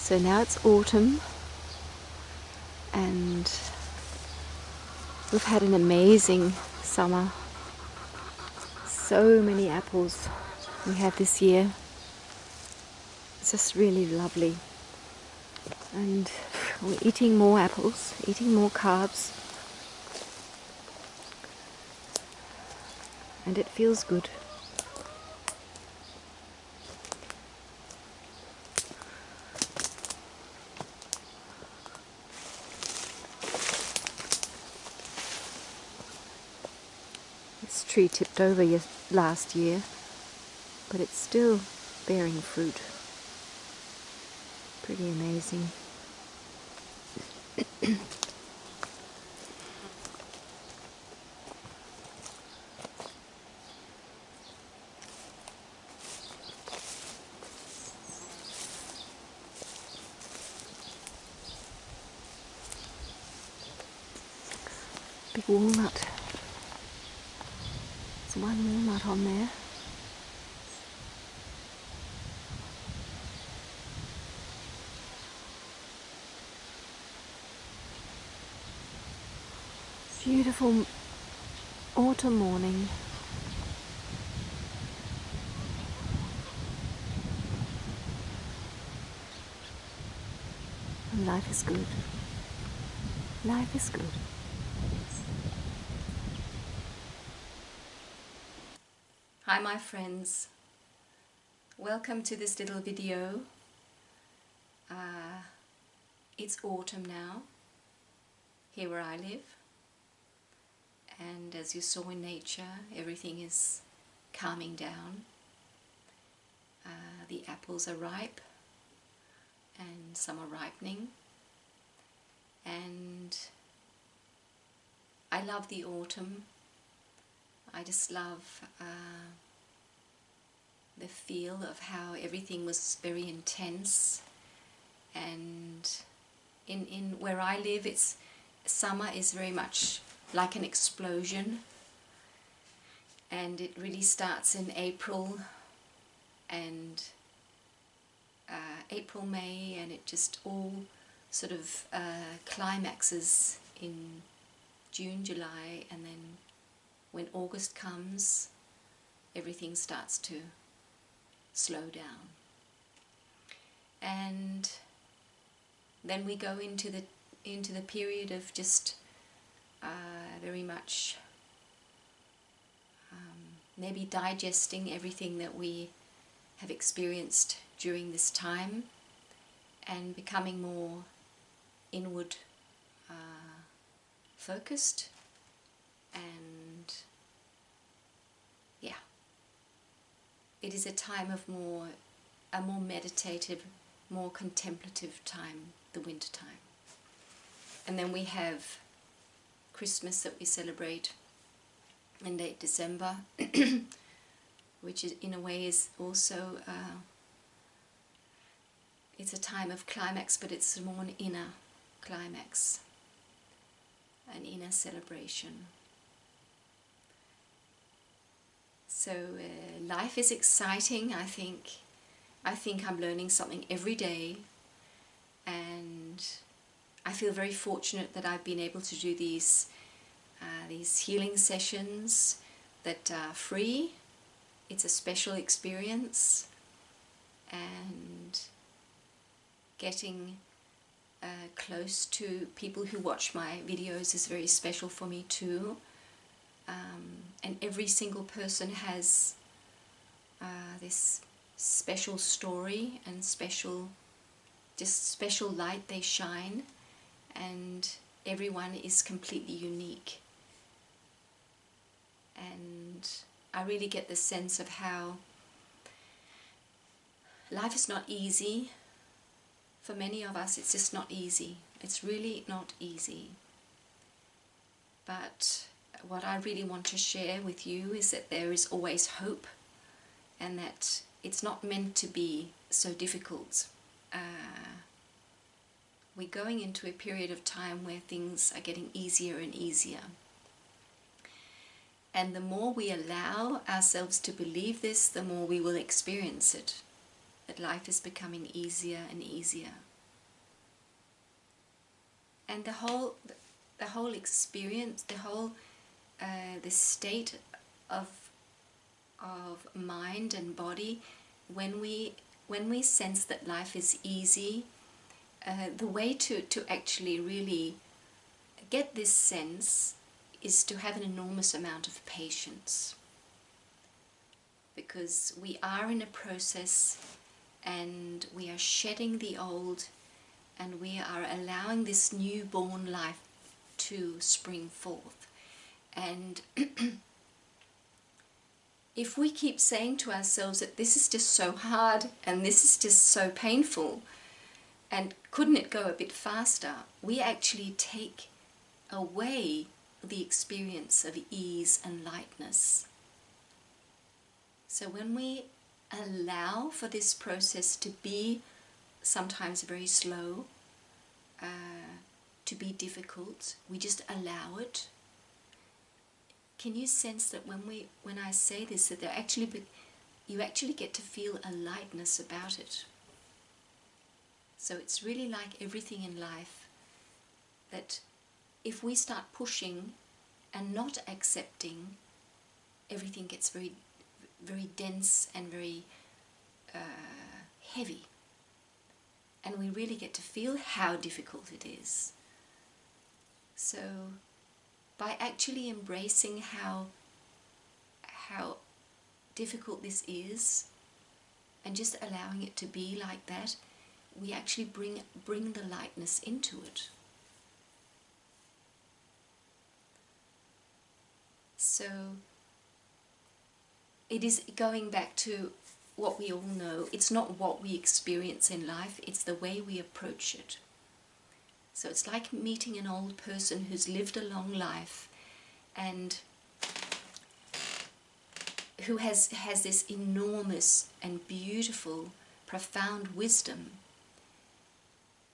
So now it's autumn, and we've had an amazing summer. So many apples we had this year. It's just really lovely. And we're eating more apples, eating more carbs. And it feels good. This tree tipped over last year, but it's still bearing fruit. Pretty amazing. Big walnut. There's one walnut on there. Beautiful autumn morning. And life is good. Life is good. Hi my friends. Welcome to this little video. It's autumn now, here where I live. And as you saw in nature, everything is calming down. The apples are ripe and some are ripening. And I love the autumn. I just love the feel of how everything was very intense. And in where I live, summer is very much like an explosion, and it really starts in April and April, May, and it just all sort of climaxes in June, July, and then when August comes, everything starts to slow down. And then we go into the period of just very much maybe digesting everything that we have experienced during this time and becoming more inward focused, and yeah, it is a time of a more meditative, more contemplative time, the winter time. And then we have Christmas that we celebrate in late December, which is in a way is also it's a time of climax, but it's more an inner climax, an inner celebration. So life is exciting. I think I'm learning something every day, and I feel very fortunate that I've been able to do these healing sessions that are free. It's a special experience, and getting close to people who watch my videos is very special for me too. And every single person has this special story and special light they shine, and everyone is completely unique. And I really get the sense of how life is not easy. For many of us, it's just not easy. It's really not easy. But what I really want to share with you is that there is always hope, and that it's not meant to be so difficult. We're going into a period of time where things are getting easier and easier. And the more we allow ourselves to believe this, the more we will experience it. That life is becoming easier and easier. And the whole experience, the state of mind and body, when we sense that life is easy, the way to actually really get this sense is to have an enormous amount of patience, because we are in a process and we are shedding the old and we are allowing this newborn life to spring forth. And if we keep saying to ourselves that this is just so hard and this is just so painful and couldn't it go a bit faster, we actually take away the experience of ease and lightness. So when we allow for this process to be sometimes very slow, to be difficult, we just allow it. Can you sense that when I say this, that you actually get to feel a lightness about it? So it's really like everything in life, that if we start pushing and not accepting, everything gets very, very dense and very heavy. And we really get to feel how difficult it is. So by actually embracing how difficult this is and just allowing it to be like that, we actually bring the lightness into it. So it is going back to what we all know. It's not what we experience in life, it's the way we approach it. So it's like meeting an old person who's lived a long life and who has this enormous and beautiful, profound wisdom,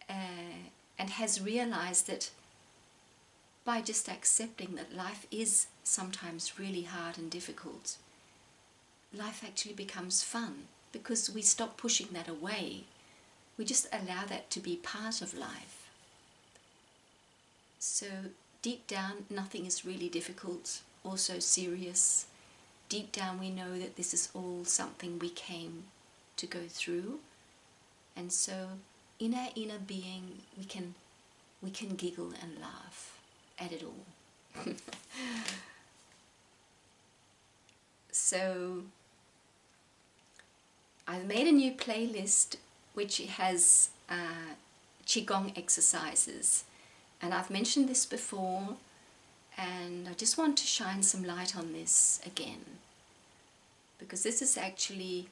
and has realized that by just accepting that life is sometimes really hard and difficult, life actually becomes fun, because we stop pushing that away. We just allow that to be part of life. So deep down, nothing is really difficult or so serious. Deep down, we know that this is all something we came to go through. And so in our inner being, we can giggle and laugh at it all. So I've made a new playlist which has Qigong exercises. And I've mentioned this before, and I just want to shine some light on this again, because this is actually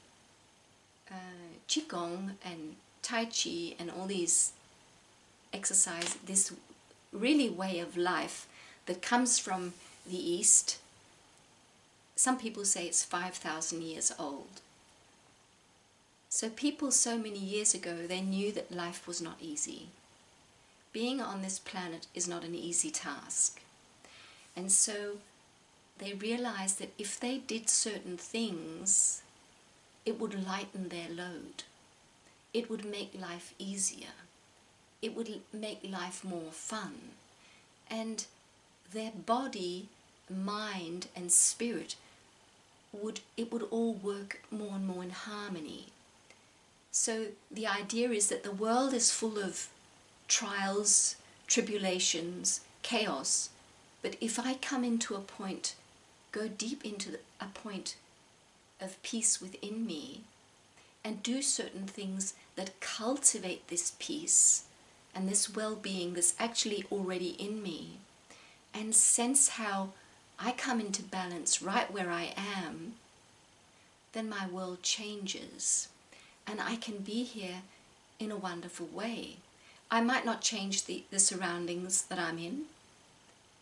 Qigong and Tai Chi and all these exercises, this really way of life that comes from the East. Some people say it's 5,000 years old. So people so many years ago, they knew that life was not easy. Being on this planet is not an easy task. And so they realized that if they did certain things, it would lighten their load. It would make life easier. It would make life more fun. And their body, mind and spirit, it would all work more and more in harmony. So the idea is that the world is full of trials, tribulations, chaos, but if I come into a point, go deep into a point of peace within me and do certain things that cultivate this peace and this well-being that's actually already in me, and sense how I come into balance right where I am, then my world changes and I can be here in a wonderful way. I might not change the surroundings that I'm in,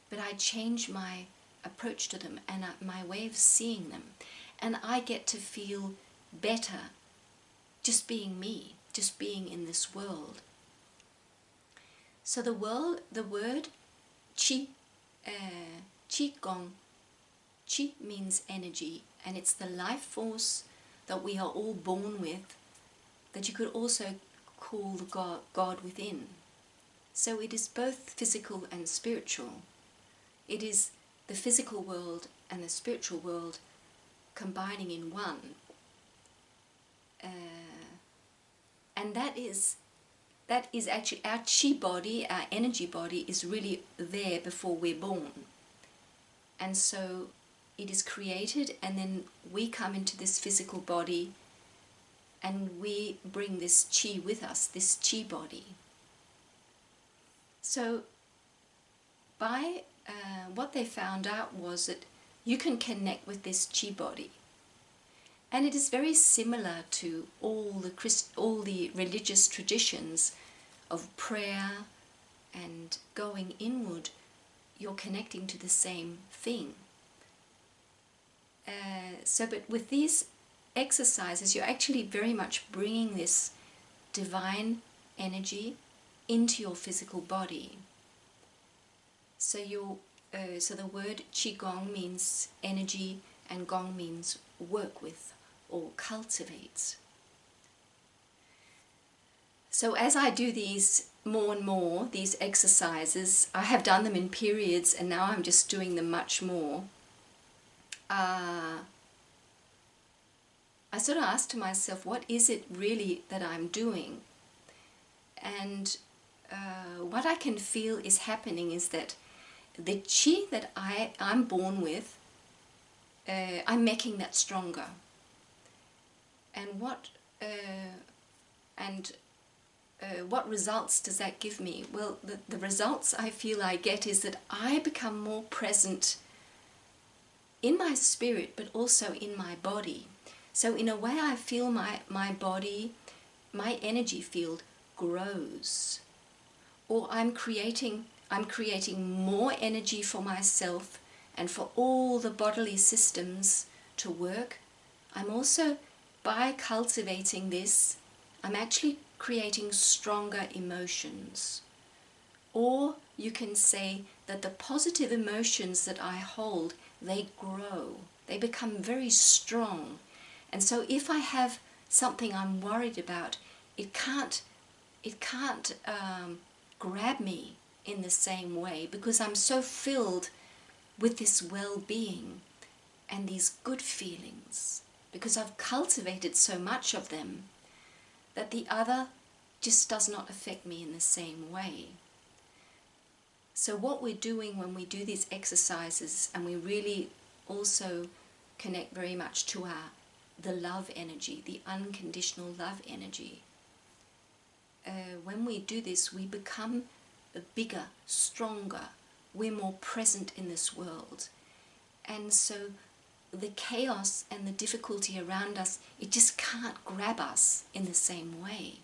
but I change my approach to them and my way of seeing them. And I get to feel better just being me, just being in this world. So the word Qigong, Qi means energy, and it's the life force that we are all born with, that you could also call the God within. So it is both physical and spiritual. It is the physical world and the spiritual world combining in one. And that is actually our chi body, our energy body is really there before we're born. And so it is created, and then we come into this physical body and we bring this chi with us, this chi body. So by what they found out was that you can connect with this chi body. And it is very similar to all the religious traditions of prayer and going inward. You're connecting to the same thing. But with these exercises, you're actually very much bringing this divine energy into your physical body. So the word Qigong means energy, and Gong means work with or cultivate. So as I do these more and more, these exercises, I have done them in periods and now I'm just doing them much more. I sort of asked to myself, what is it really that I'm doing? And what I can feel is happening is that the chi that I'm born with, I'm making that stronger. And what results does that give me? Well, the results I feel I get is that I become more present in my spirit, but also in my body. So in a way I feel my body, my energy field grows. Or I'm creating more energy for myself and for all the bodily systems to work. I'm also, by cultivating this, I'm actually creating stronger emotions. Or you can say that the positive emotions that I hold, they grow. They become very strong. And so if I have something I'm worried about, it can't grab me in the same way, because I'm so filled with this well-being and these good feelings, because I've cultivated so much of them that the other just does not affect me in the same way. So what we're doing when we do these exercises, and we really also connect very much to the love energy, the unconditional love energy. When we do this, we become bigger, stronger, we're more present in this world. And so the chaos and the difficulty around us, it just can't grab us in the same way.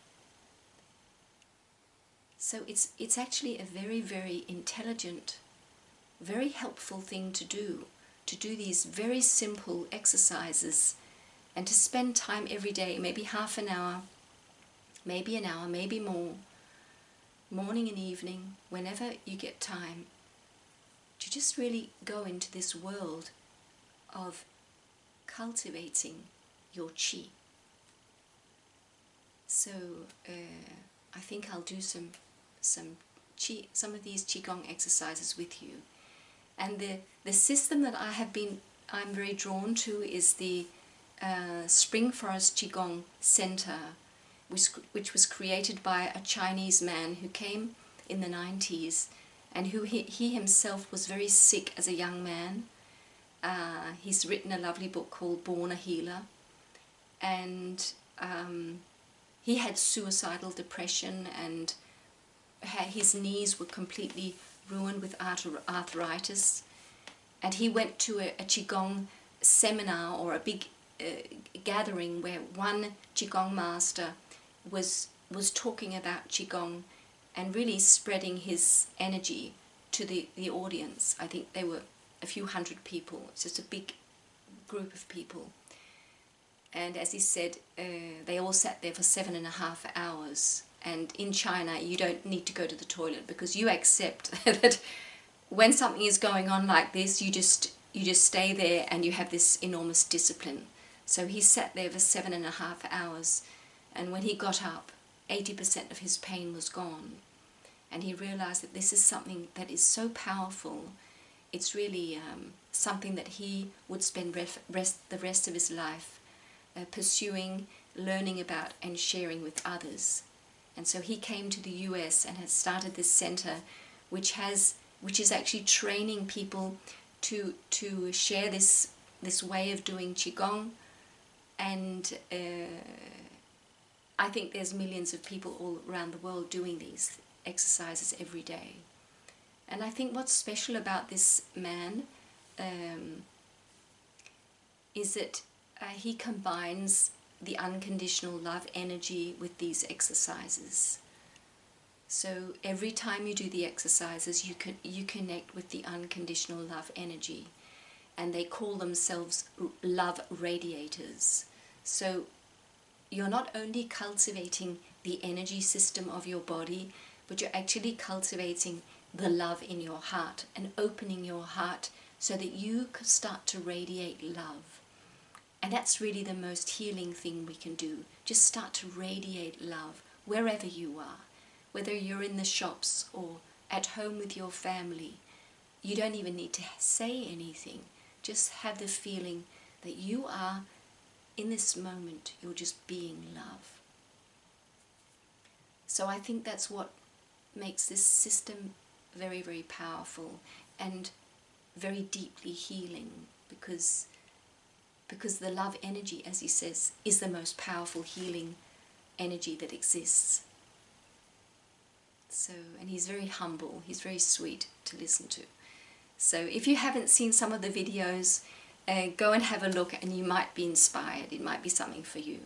So it's actually a very, very intelligent, very helpful thing to do these very simple exercises, and to spend time every day, maybe half an hour, maybe an hour, maybe more, morning and evening, whenever you get time, to just really go into this world of cultivating your chi. So I think I'll do some of these Qigong exercises with you. And the system that I'm very drawn to is the Spring Forest Qigong Center, which was created by a Chinese man who came in the 90s, and who he himself was very sick as a young man. He's written a lovely book called Born a Healer, and he had suicidal depression, and his knees were completely ruined with arthritis, and he went to a Qigong seminar, or a big gathering, where one Qigong master was talking about Qigong and really spreading his energy to the audience. I think there were a few hundred people. It's just a big group of people. And as he said, they all sat there for 7.5 hours. And in China, you don't need to go to the toilet, because you accept that when something is going on like this, you just stay there, and you have this enormous discipline. So he sat there for 7.5 hours, and when he got up, 80% of his pain was gone. and he realized that this is something that is so powerful. It's really something that he would spend the rest of his life pursuing, learning about, and sharing with others. And so he came to the US and has started this center, which is actually training people to share this way of doing Qigong. And I think there's millions of people all around the world doing these exercises every day. And I think what's special about this man is that he combines the unconditional love energy with these exercises. So every time you do the exercises, you connect with the unconditional love energy, and they call themselves love radiators. So you're not only cultivating the energy system of your body, but you're actually cultivating the love in your heart and opening your heart so that you could start to radiate love. And that's really the most healing thing we can do. Just start to radiate love wherever you are. Whether you're in the shops or at home with your family, you don't even need to say anything. Just have the feeling that you are, in this moment, you're just being love. So I think that's what makes this system very, very powerful and very deeply healing, because the love energy, as he says, is the most powerful healing energy that exists. So, and he's very humble, he's very sweet to listen to. So if you haven't seen some of the videos, go and have a look and you might be inspired. It might be something for you.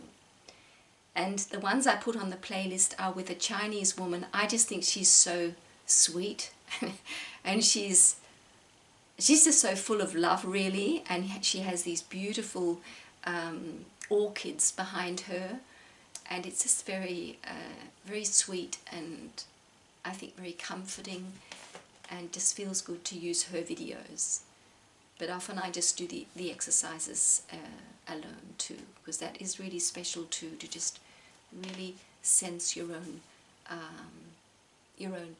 And the ones I put on the playlist are with a Chinese woman. I just think she's so sweet and she's just so full of love, really, and she has these beautiful orchids behind her, and it's just very very sweet, and I think very comforting, and just feels good to use her videos. But often I just do the exercises alone too, because that is really special too, to just really sense your own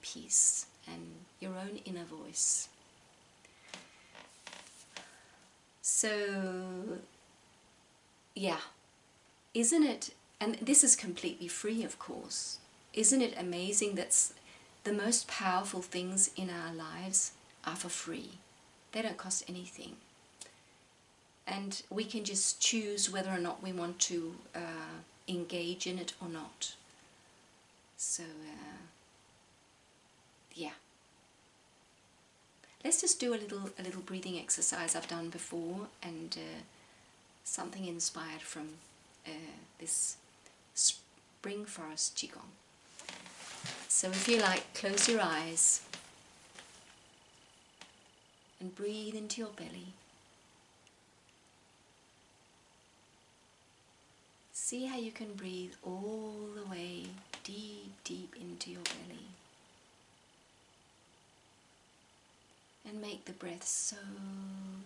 peace and your own inner voice. So, yeah, isn't it, and this is completely free, of course, isn't it amazing that the most powerful things in our lives are for free? They don't cost anything. And we can just choose whether or not we want to engage in it or not. So, yeah. Let's just do a little breathing exercise I've done before, and something inspired from this spring forest Qigong. So if you like, close your eyes and breathe into your belly. See how you can breathe all the way deep, deep into your belly. And make the breath so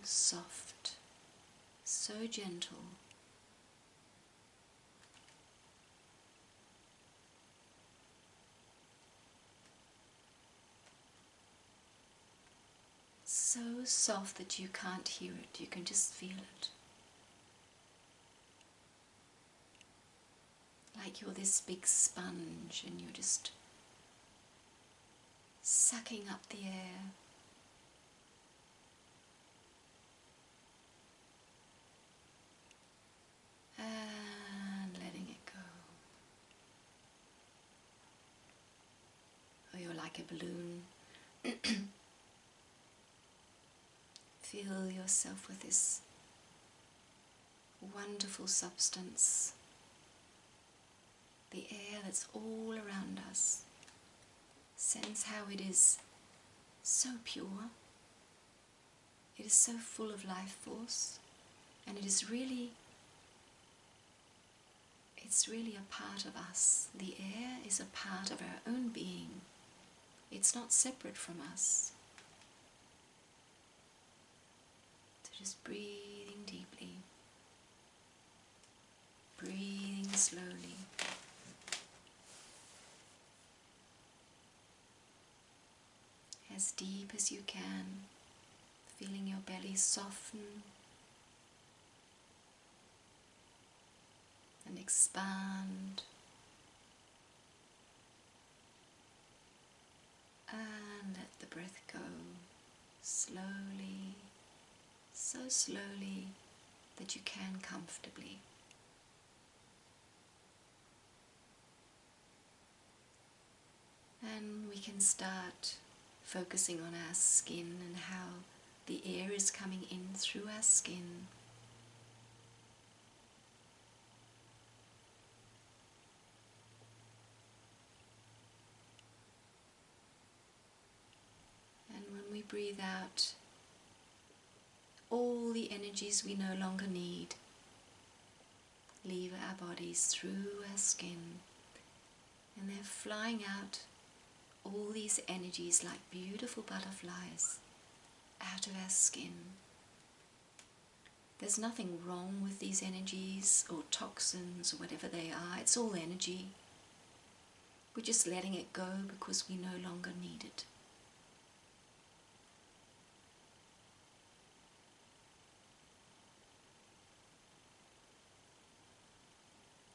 soft, so gentle. So soft that you can't hear it, you can just feel it. Like you're this big sponge and you're just sucking up the air. And letting it go. Or you're like a balloon. Fill yourself with this wonderful substance, the air that's all around us. Sense how it is so pure, it is so full of life force, and it's really a part of us. The air is a part of our own being. It's not separate from us. So just breathing deeply, breathing slowly. as deep as you can, feeling your belly soften and expand, and let the breath go slowly, so slowly that you can comfortably. And we can start focusing on our skin and how the air is coming in through our skin. And when we breathe out, all the energies we no longer need leave our bodies through our skin, and they're flying out, all these energies like beautiful butterflies out of our skin. There's nothing wrong with these energies or toxins or whatever they are. It's all energy. We're just letting it go because we no longer need it.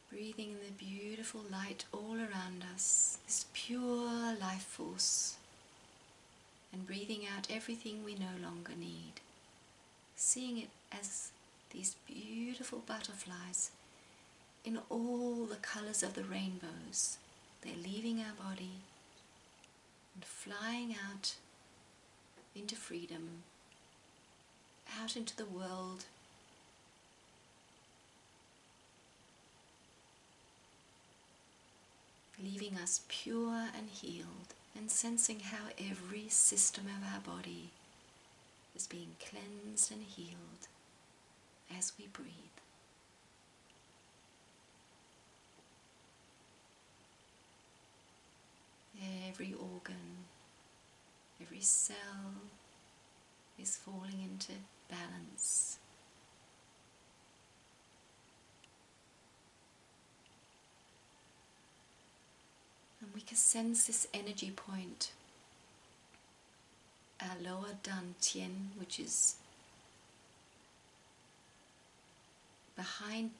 Breathing in the beautiful light all around us, this pure life force, and breathing out everything we no longer need. Seeing it as these beautiful butterflies in all the colors of the rainbows. They're leaving our body and flying out into freedom, out into the world, leaving us pure and healed, and sensing how every system of our body is being cleansed and healed as we breathe. Every organ, every cell is falling into balance. And we can sense this energy point, our lower dantian, which is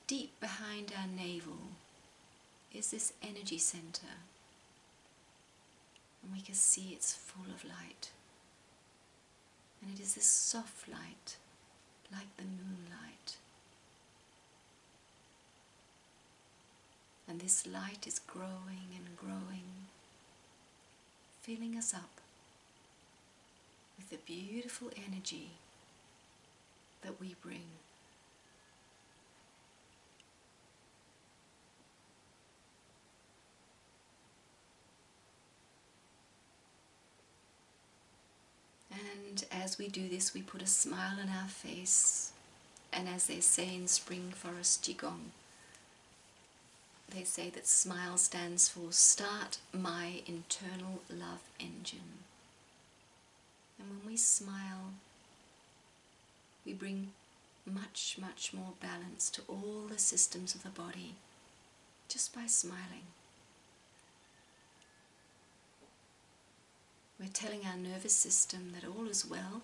deep behind our navel, is this energy center. And we can see it's full of light. And it is this soft light, like the moonlight. And this light is growing and growing, filling us up with the beautiful energy that we bring. And as we do this, we put a smile on our face. And as they say in Spring Forest Qigong, they say that smile stands for start my internal love engine. And when we smile, we bring much, much more balance to all the systems of the body just by smiling. We're telling our nervous system that all is well.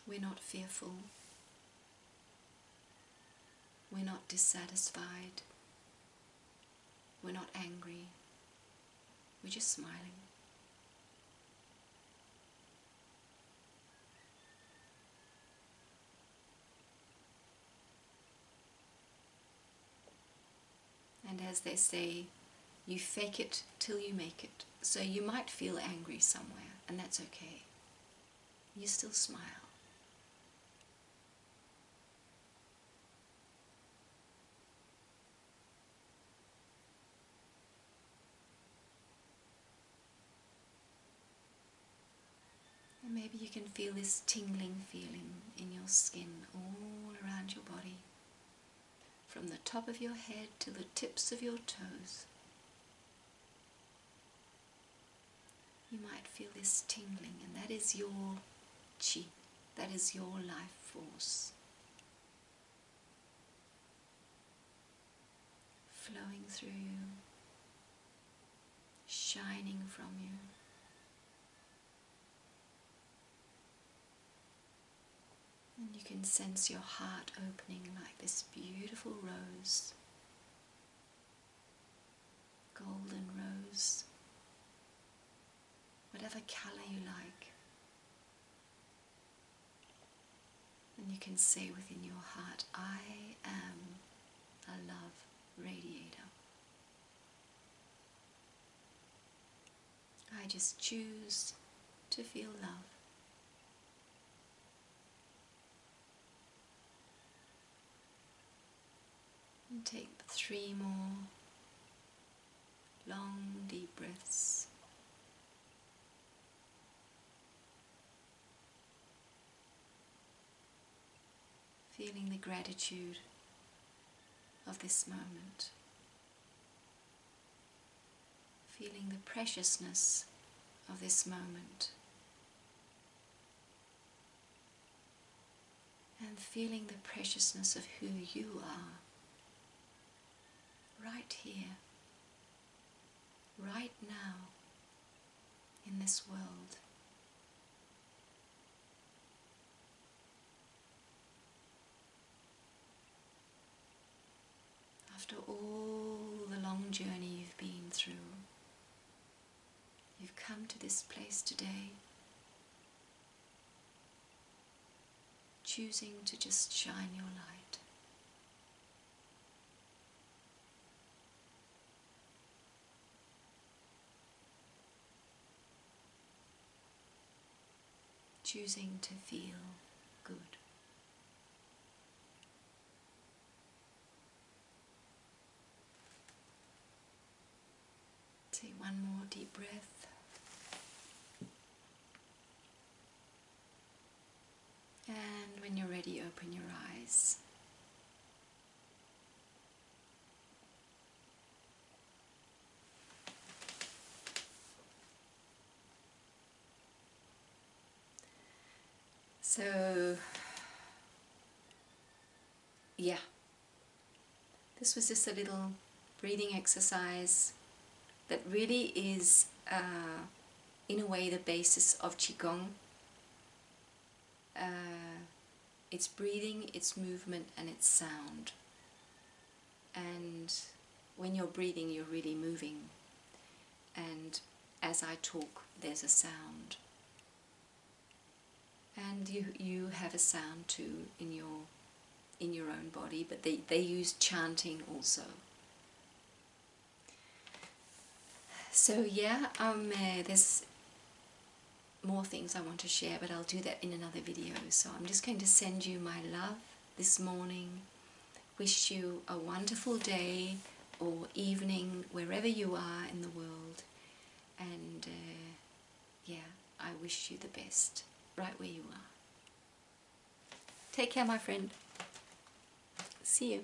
We're not fearful. We're not dissatisfied. We're not angry. We're just smiling. And as they say, you fake it till you make it. So you might feel angry somewhere, and that's okay. You still smile. And maybe you can feel this tingling feeling in your skin all around your body, from the top of your head to the tips of your toes. You might feel this tingling, and that is your Qi, that is your life force, flowing through you, shining from can sense your heart opening like this beautiful rose, golden rose, whatever colour you like. And you can say within your heart, I am a love radiator. I just choose to feel love. And take 3 more long, deep breaths. Feeling the gratitude of this moment. Feeling the preciousness of this moment. And feeling the preciousness of who you are. Right here, right now, in this world. After all the long journey you've been through, you've come to this place today, choosing to just shine your light. Choosing to feel good. Take 1 more deep breath. And when you're ready, open your eyes. So, yeah, this was just a little breathing exercise that really is, in a way, the basis of Qigong. It's breathing, it's movement, and it's sound. And when you're breathing, you're really moving. And as I talk, there's a sound. And you have a sound too in your own body, but they use chanting also. So yeah, there's more things I want to share, but I'll do that in another video. So I'm just going to send you my love this morning. Wish you a wonderful day or evening wherever you are in the world. And yeah, I wish you the best right where you are. Take care, my friend. See you.